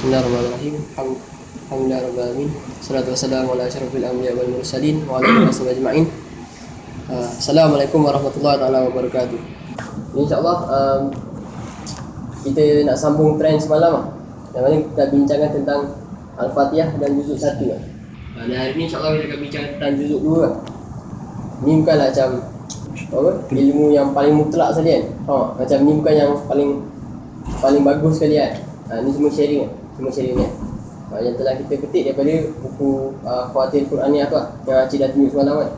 Bismillahirrahmanirrahim. Alhamdulillahirabbil alamin. Wassalatu wassalamu ala asyrofil anbiya wal mursalin wa ala alihi wasallam ajma'in. Assalamualaikum warahmatullahi taala wabarakatuh. Insyaallah kita nak sambung trend semalam yang mana kita bincangkan tentang Al-Fatihah dan juzuk 1 Dan hari ni insyaAllah kita akan bincang tentang juzuk 2 Ni bukanlah macam ilmu yang paling mutlak saja kan. Macam ni bukan yang paling bagus sekali kan. Ni semua sharing kan. Yang telah kita petik daripada buku Khawatir Quraniyah tu yang Acik dah tunjuk semalam kan.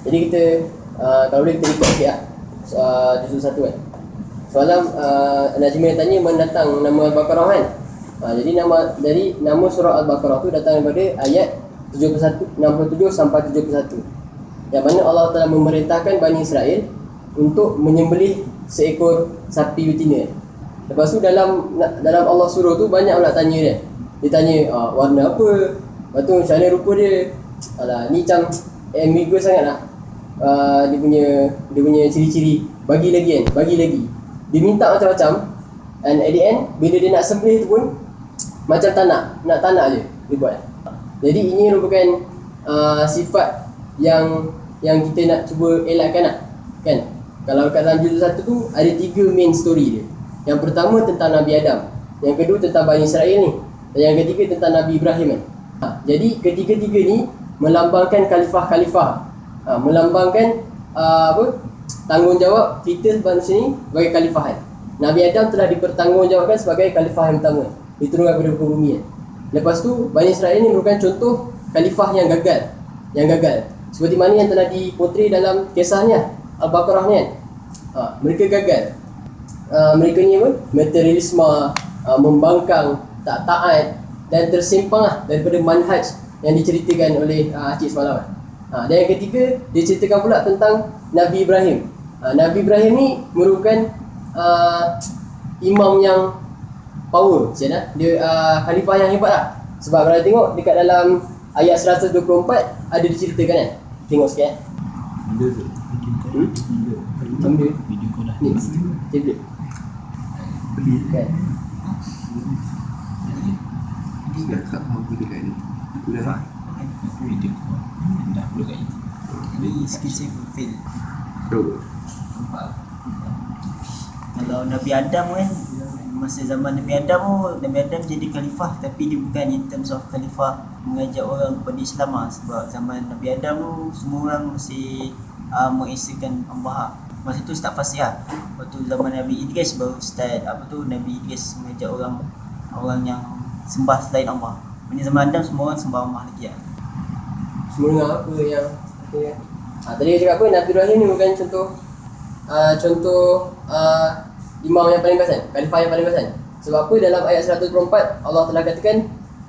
Jadi kita kalau boleh kita ikut sikit juzuk 1 kan. Semalam Najmi tanya mana datang nama Al-Baqarah kan. Jadi nama surah Al-Baqarah tu datang daripada ayat 67 sampai 71, yang mana Allah telah memerintahkan Bani Israel untuk menyembelih seekor sapi betina. Lepas tu dalam Allah suruh tu banyak nak tanya dia. Dia tanya warna apa, lepas tu macam mana rupa dia. Ni macam ambiguous sangat lah. Dia punya ciri-ciri. Bagi lagi. Dia minta macam-macam, and at the end bila dia nak sembelih tu pun macam tak nak je dia buat. Jadi ini merupakan sifat yang kita nak cuba elakkan lah kan. Kalau kat dalam juzuk 1 tu ada 3 main story dia. Yang pertama tentang Nabi Adam, yang kedua tentang Bani Israel ni, dan yang ketiga tentang Nabi Ibrahim kan. Jadi ketiga-tiga ni melambangkan khalifah-khalifah, melambangkan tanggungjawab kita manusia ni sebagai khalifahan. Nabi Adam telah dipertanggungjawabkan sebagai khalifah yang pertama, diturunkan kepada muka bumi kan. Lepas tu Bani Israel ni merupakan contoh khalifah yang gagal. Seperti mana yang telah dipotret dalam kisahnya Al-Baqarah ni kan. Mereka gagal. Mereka ni materialisme, membangkang, tak taat dan tersimpang lah daripada manhaj yang diceritakan oleh Acik semalam. Dan yang ketiga, dia ceritakan pula tentang Nabi Ibrahim. Nabi Ibrahim ni merupakan imam yang power, dia khalifah yang hebat lah. Sebab kalau tengok dekat dalam ayat 124 ada diceritakan kan. Tengok sikit ambil video kau dah ni tablet beli kan. Dia kat apa dekat ni dah video kau dah upload kat ni. Ni sikit saya fail. Kalau Nabi Adam kan, masa zaman Nabi Adam jadi khalifah, tapi dia bukan in terms of khalifah mengajak orang kepada Islam lah. Sebab zaman Nabi Adam tu semua orang masih mengisahkan Allah. Masa tu start fasih lah. Waktu zaman Nabi Idris baru start Nabi Idris mengajak orang yang sembah selain Allah. Pada zaman Adam semua orang sembah Allah lagi lah. Semua dengar apa yang tadi dia cakap apa, Nabi Ibrahim ni bukan contoh imam yang paling best kan, khalifah yang paling best kan. Sebab apa, dalam ayat 124 Allah telah katakan,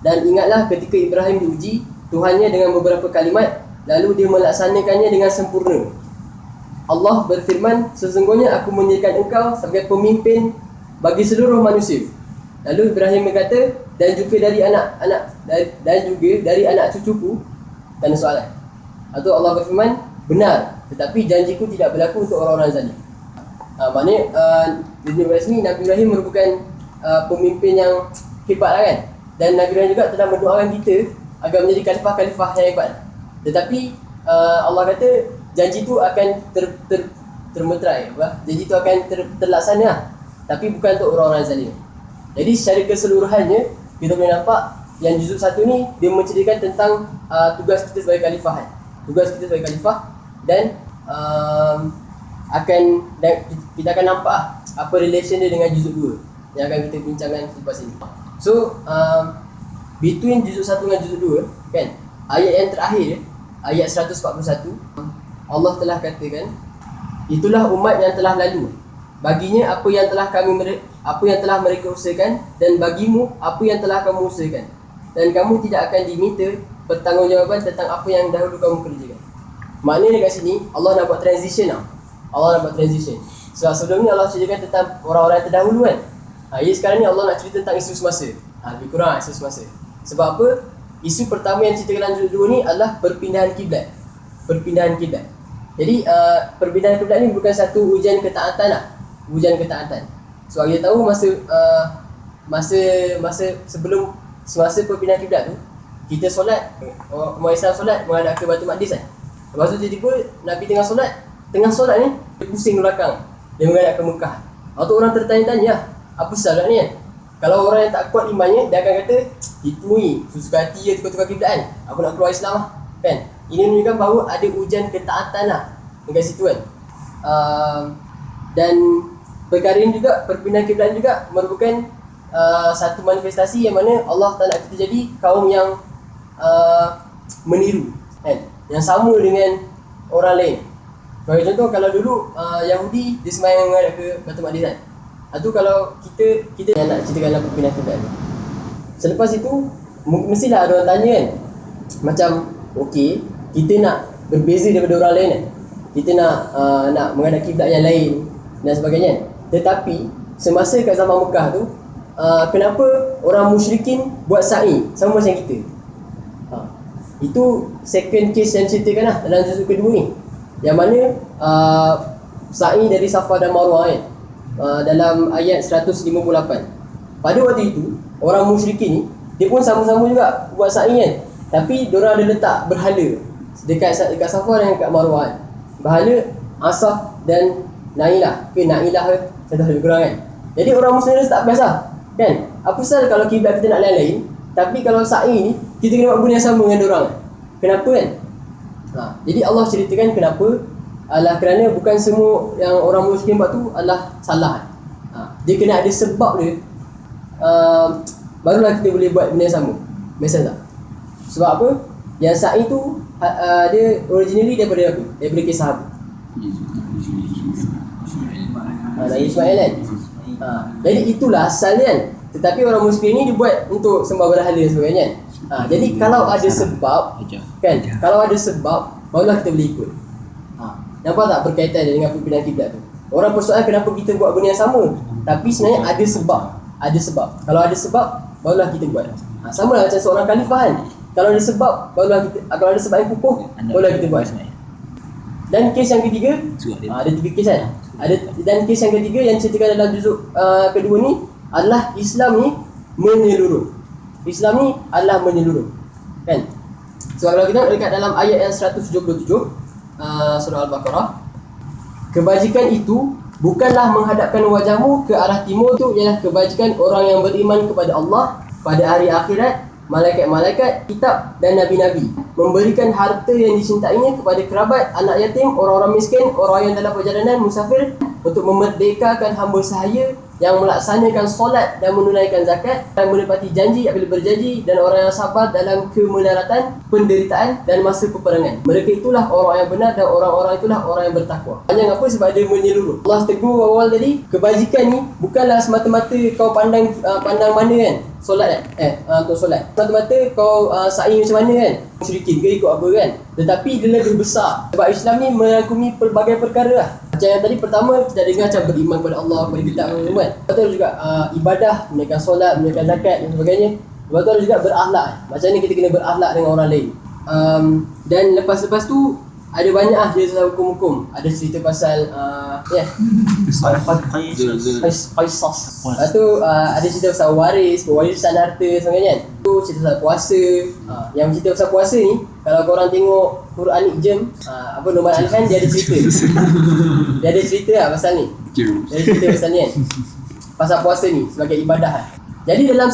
dan ingatlah ketika Ibrahim diuji Tuhannya dengan beberapa kalimat, lalu dia melaksanakannya dengan sempurna. Allah berfirman, sesungguhnya aku menjadikan engkau sebagai pemimpin bagi seluruh manusia. Lalu Ibrahim berkata, dan juga dari anak cucuku. Tanda soalan. Atau Allah berfirman, benar, tetapi janjiku tidak berlaku untuk orang-orang zalim. Maknanya dunia rasmi Nabi Ibrahim merupakan pemimpin yang hebat lah kan. Dan Nabi Ibrahim juga telah mendoakan kita agar menjadi khalifah-khalifah yang hebat. Tetapi Allah kata janji tu akan termeterai, janji tu akan terlaksana lah. Tapi bukan untuk orang-orang zalim. Jadi secara keseluruhannya kita boleh nampak yang juzuk 1 ni dia menceritakan tentang tugas kita sebagai khalifah. Tugas kita sebagai khalifah, dan kita akan nampak apa relation dia dengan juzuk 2 yang akan kita bincangkan selepas ini. So between juzuk 1 dengan juzuk 2 kan, ayat yang terakhir ayat 141, Allah telah katakan, itulah umat yang telah lalu, baginya apa yang telah mereka usahakan, dan bagimu apa yang telah kamu usahakan, dan kamu tidak akan diminta pertanggungjawaban tentang apa yang dahulu kamu kerjakan. Maknanya dekat sini Allah nak buat transition lah. Sebab sebelum ni Allah ceritakan tentang orang-orang yang terdahulu kan. Jadi sekarang ni Allah nak cerita tentang isu semasa. Lebih kurang isu semasa. Sebab apa? Isu pertama yang ceritakan dalam juzuk 2 ni adalah perpindahan kiblat. Jadi perpindahan kiblat ni bukan satu ujian ketaatan lah. Sebab kita tahu masa sebelum semasa perpindahan kiblat tu, kita solat, umat Islam solat menghadap ke Baitul Maqdis kan. Lepas tu tiba-tiba Nabi tengah solat ni dia pusing ke belakang, dia menghadap ke Mekah. Lepas tu orang tertanya-tanya, apa salah ni kan? Kalau orang yang tak kuat imannya, dia akan kata, itu ni suka hati dia tukar-tukar kiblat kan, aku nak keluar Islam lah kan. Ini menunjukkan bahawa ada ujian ketaatan lah dekat situ kan. Dan perkara ini juga, perpindahan kiblat juga merupakan satu manifestasi yang mana Allah tak nak kita jadi kaum yang meniru kan, yang sama dengan orang lain. Bagi contoh, kalau dulu Yahudi dia sembahyang menghadap ke Baitul Maqdis kan. Itu kalau kita yang nak ceritakan dalam perpindahan kiblat tu. Selepas itu mestilah ada orang tanya kan, macam okey, kita nak berbeza daripada orang lain kan, kita nak menghadap kiblat yang lain dan sebagainya. Tetapi semasa kat zaman Mekah tu, kenapa orang musyrikin buat sa'i sama macam kita? Itu second case yang ceritakan lah dalam juzuk kedua ni, yang mana sa'i dari Safa dan Marwah kan, dalam ayat 158. Pada waktu itu orang musyrikin ni dia pun sama-sama juga buat sa'i kan, tapi diorang ada letak berhala dekat Safa dan dekat Marwah kan. Berhala Asaf dan Nailah ke Nailah ke, saya tak lebih kurang kan. Jadi orang Muslim tak biasa kan, apa pasal kalau kiblat kita nak lain-lain, tapi kalau sa'i ni kita kena buat benda yang sama dengan diorang, kenapa kan? Jadi Allah ceritakan kenapa, adalah kerana bukan semua yang orang musyrik buat tu adalah salah. Dia kena ada sebab dia, barulah kita boleh buat benda yang sama. Make tak? Sebab apa? Yang sa'i tu dia originally daripada apa? Daripada kisah apa? Nabi Ismail kan? Jadi itulah asal kan. Tetapi orang musyrik ni dia buat untuk sembah berhala dan sebagainya kan. Jadi kalau ada sebab kan, kalau ada sebab barulah kita boleh ikut. Nampak tak berkaitan dengan perpindahan kiblat tu? Orang persoalan kenapa kita buat benda yang sama, tapi sebenarnya ada sebab. Ada sebab. Kalau ada sebab barulah kita buat. Sama lah macam seorang khalifah kan. Kalau ada sebab barulah kita, kalau ada sebab yang kukuh barulah kita buat. Dan kes yang ketiga, ada 3 kes kan. Dan kes yang ketiga yang ceritakan dalam juzuk kedua ni adalah Islam ni menyeluruh. Islam ni adalah menyeluruh kan. So kalau kita dekat dalam ayat yang 177 surah Al-Baqarah, kebajikan itu bukanlah menghadapkan wajahmu ke arah timur, tu ialah kebajikan orang yang beriman kepada Allah, pada hari akhirat, malaikat-malaikat, kitab dan nabi-nabi, memberikan harta yang dicintainya kepada kerabat, anak yatim, orang-orang miskin, orang yang dalam perjalanan musafir, untuk memerdekakan hamba sahaya yang melaksanakan solat dan menunaikan zakat dan menepati janji apabila berjanji, dan orang yang sabar dalam kemelaratan, penderitaan dan masa peperangan. Mereka itulah orang yang benar dan orang-orang itulah orang yang bertakwa. Panjang apa? Sebab dia menyeluruh. Allah tegur awal tadi, kebajikan ni bukanlah semata-mata kau pandang mana kan solat kan, untuk solat semata-mata kau sa'i macam mana kan, musyrikin ke ikut apa kan, tetapi dia lebih besar. Sebab Islam ni merangkumi pelbagai perkara lah. Macam yang tadi pertama kita dengar macam beriman kepada Allah, kepada kitab kan. Lepas tu juga ibadah, menunaikan solat, menunaikan zakat dan sebagainya. Lepas tu juga berakhlak. Macam ni kita kena berakhlak dengan orang lain. Dan lepas tu ada banyak cerita hukum-hukum. Ada cerita pasal Qisas. Lepas tu ada cerita pasal warisan harta sebagainya kan. Tu cerita pasal puasa. Yang cerita pasal puasa ni, kalau korang tengok Quran Jam, Numan Alhan, dia ada cerita. Dia ada cerita lah pasal ni. Dia ada cerita pasal ni kan, pasal puasa ni sebagai ibadah kan. Jadi dalam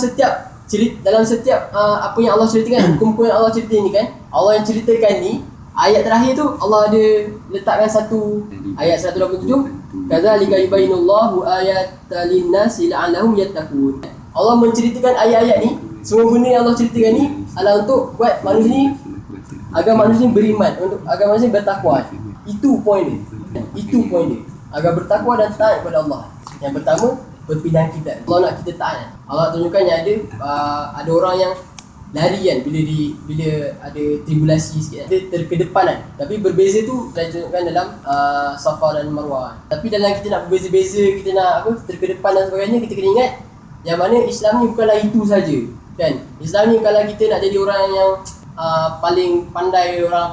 setiap apa yang Allah ceritakan, hukum-hukum yang Allah cerita ni kan, Allah yang ceritakan ni, ayat terakhir tu Allah ada letakkan satu ayat 187, kadzalika yubayyinullahu ayata lin-nasi la'allahum yattaqun. Allah menceritakan ayat-ayat ni, semua benda yang Allah ceritakan ni adalah untuk buat manusia ni, agar manusia ni beriman, untuk agar manusia ni bertakwa. Itu poin dia. Itu poin dia. Agar bertakwa dan taat kepada Allah. Yang pertama, perpindahan kiblat. Allah nak kita taat. Allah tunjukkan yang ada orang yang lari kan bila ada tribulasi sikit, dia terkedepan kan. Tapi berbeza tu saya tunjukkan dalam Safa dan Marwah. Tapi dalam kita nak berbeza-beza, kita nak terkedepan dan sebagainya, kita kena ingat yang mana Islam ni bukanlah itu saja kan. Islam ni kalau kita nak jadi orang yang paling pandai, orang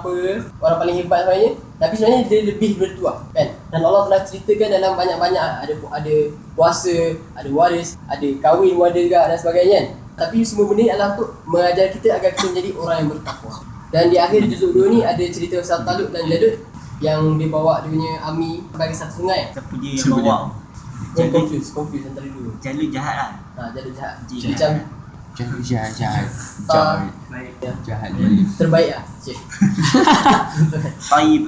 paling hebat sebagainya, tapi sebenarnya dia lebih bertuah kan. Dan Allah telah ceritakan dalam banyak-banyak, ada puasa, ada waris, ada kahwin waris juga dan sebagainya kan. Tapi semua benda ni adalah untuk mengajar kita agar kita menjadi orang yang bertakwa. Dan di akhir juzuk 2 ni ada cerita pasal Talut dan Jalut yang dia bawa dia punya army bagi satu sungai. Siapa dia yang bawa? Confuse antara dua. Jalut jahat lah. Jalut jahat. Jahat. Macam Jahat. Jahat. terbaik lah. Cik. Taib.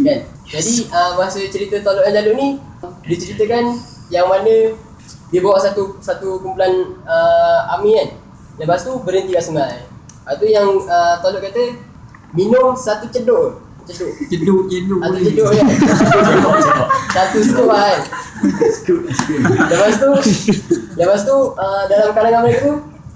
Kan? Jadi masa cerita Talut dan Jalut ni diceritakan yang mana dia bawa satu kumpulan army kan. Lepas tu berhenti kat sungai. Lepas tu yang Talut kata minum satu ceduk. Jeduk Atau ceduk kan. Satu scoop kan. Lepas tu dalam kalangan mereka tu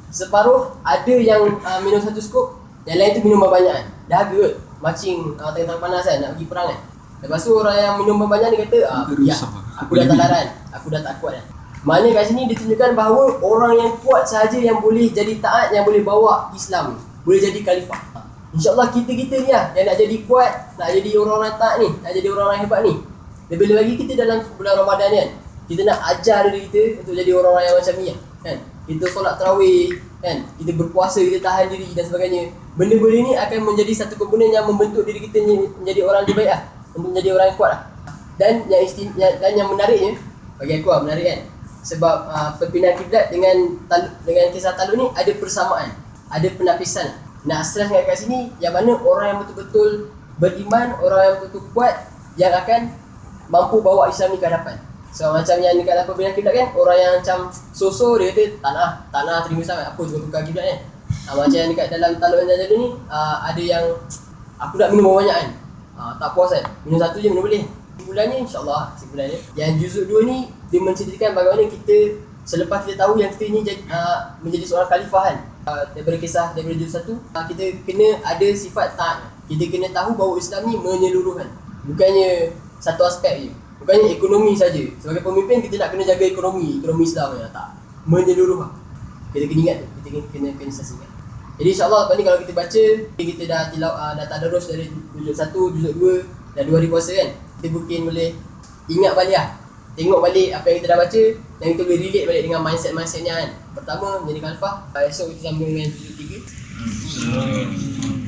separuh ada yang minum satu scoop, yang lain tu minum banyak kan. Dahaga kot. Macing tengah-tengah panas kan nak pergi perang kan. Lepas tu orang yang minum banyak ni kata ya, aku dah tak laran, aku dah tak kuat dah. Mana kat sini ditunjukkan bahawa orang yang kuat sahaja yang boleh jadi taat, yang boleh bawa Islam, boleh jadi khalifah. InsyaAllah kita-kita ni lah yang nak jadi kuat, nak jadi orang-orang taat ni, nak jadi orang-orang hebat ni. Lebih lagi kita dalam bulan Ramadan ni kan, kita nak ajar diri kita untuk jadi orang-orang yang macam ni kan. Kita solat tarawih kan, kita berpuasa, kita tahan diri dan sebagainya. Benda-benda ni akan menjadi satu komponen yang membentuk diri kita menjadi orang yang baik lah, untuk menjadi orang yang kuat lah. Dan yang menariknya, bagi aku lah menarik kan, sebab perpindahan kiblat dengan kisah Talut ni ada persamaan, ada penapisan. Nak stress kat sini yang mana orang yang betul-betul beriman, orang yang betul-betul kuat, yang akan mampu bawa Islam ni ke hadapan. So macam yang dekat perpindahan kiblat kan, orang yang macam so-so dia kata tak nak terima Islam, apa tukar kiblat kan. Macam yang dekat dalam Talut dan Jalut ni ada yang aku nak minum banyak kan, tak puas kan, minum satu je minum boleh. Kesimpulannya insyaAllah, yang juzuk 2 ni dia menceritakan bagaimana kita selepas kita tahu yang kita ni menjadi seorang khalifah kan, daripada juzuk 1 kita kena ada sifat taat. Kita kena tahu bahawa Islam ni menyeluruh kan, bukannya satu aspek je, bukannya ekonomi saja. Sebagai pemimpin kita nak kena jaga ekonomi Islam ya, tak, menyeluruh lah. Kita kena ingat tu, kita kena saksikan. Jadi insyaAllah lepas ni kalau kita baca, kita dah tadarus dari juzuk 1, juzuk 2 dan 2 hari puasa kan, kita mungkin boleh ingat balik lah, tengok balik apa yang kita dah baca dan kita boleh relate balik dengan mindsetnya kan. Pertama menjadi khalifah, esok kita sambung dengan juzuk 3.